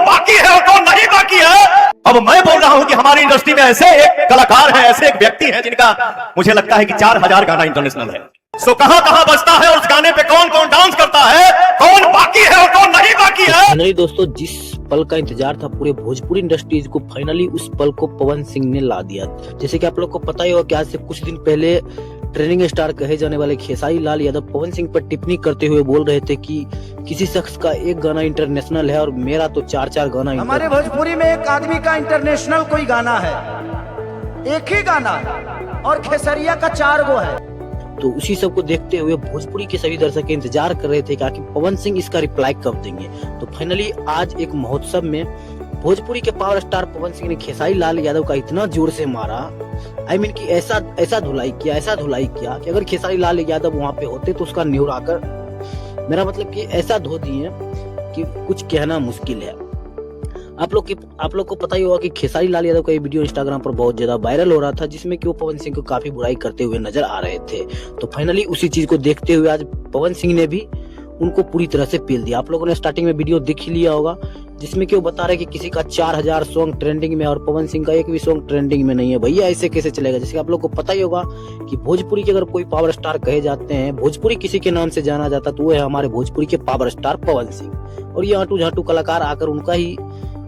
कौन बाकी है और कौन नहीं बाकी है। अब मैं बोल रहा हूं कि हमारी इंडस्ट्री में ऐसे एक कलाकार है, ऐसे एक व्यक्ति है जिनका मुझे लगता है कि 4000 गाना इंटरनेशनल है। सो कहां कहां बजता है और उस गाने पे कौन कौन डांस करता है, कौन बाकी है और कौन नहीं बाकी है। फाइनली दोस्तों, जिस पल का इंतजार था पूरे भोजपुरी इंडस्ट्रीज को, फाइनली उस पल को पवन सिंह ने ला दिया। जैसे कि आप लोग को पता ही होगा कि आज से कुछ दिन पहले ट्रेंडिंग स्टार कहे जाने वाले खेसारी लाल यादव पवन सिंह पर टिप्पणी करते हुए बोल रहे थे कि किसी शख्स का एक गाना इंटरनेशनल है और मेरा तो 4-4 गाना। हमारे भोजपुरी में एक आदमी का इंटरनेशनल कोई गाना है, एक ही गाना है, और खेसरिया का 4 गो है। तो उसी सब को देखते हुए भोजपुरी के सभी दर्शक इंतजार कर रहे थे कि आखिर पवन सिंह इसका रिप्लाई कब देंगे। तो फाइनली आज एक महोत्सव में भोजपुरी के पावर स्टार पवन सिंह ने खेसारी लाल यादव का इतना जोर से मारा, कि ऐसा धुलाई किया कि अगर खेसारी लाल यादव वहाँ पे होते तो उसका न्यूर आकर, मेरा मतलब कि ऐसा धो दिए कि कुछ कहना मुश्किल है। आप लोग को पता ही होगा कि खेसारी लाल यादव का ये वीडियो इंस्टाग्राम पर बहुत ज्यादा वायरल हो रहा था, जिसमें कि वो पवन सिंह को काफी बुराई करते हुए नजर आ रहे थे। तो फाइनली उसी चीज को देखते हुए आज पवन सिंह ने भी उनको पूरी तरह से पेल दिया। आप लोगों ने स्टार्टिंग में वीडियो देख ही लिया होगा, जिसमें कि वो बता रहे कि किसी का 4000 सॉन्ग ट्रेंडिंग में और पवन सिंह का एक भी सॉन्ग ट्रेंडिंग में नहीं है। भैया ऐसे कैसे चलेगा। जैसे आप लोग को पता ही होगा कि भोजपुरी के अगर कोई पावर स्टार कहे जाते हैं, भोजपुरी किसी के नाम से जाना जाता तो वो है हमारे भोजपुरी के पावर स्टार पवन सिंह। और ये आंटू झांटू कलाकार आकर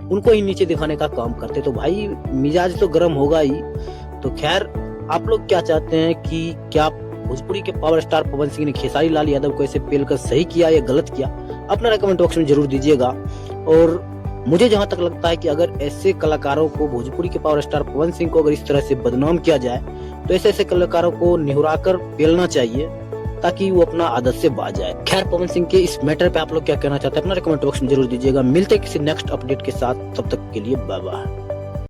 उनको ही नीचे दिखाने का काम करते। तो भाई मिजाज तो गर्म होगा ही। तो खैर, आप लोग क्या चाहते हैं कि क्या भोजपुरी के पावर स्टार पवन सिंह ने खेसारी लाल यादव को ऐसे पेल कर सही किया या गलत किया, अपना कमेंट बॉक्स में जरूर दीजिएगा। और मुझे जहां तक लगता है कि अगर ऐसे कलाकारों को, भोजपुरी के पावर स्टार पवन सिंह को अगर इस तरह से बदनाम किया जाए तो ऐसे कलाकारों को निहुराकर पेलना चाहिए, ताकि वो अपना आदत से बाज जाए। खैर, पवन सिंह के इस मैटर पे आप लोग क्या कहना चाहते हैं, अपना कमेंट बॉक्स में जरूर दीजिएगा। मिलते हैं किसी नेक्स्ट अपडेट के साथ, तब तक के लिए बाय बाय।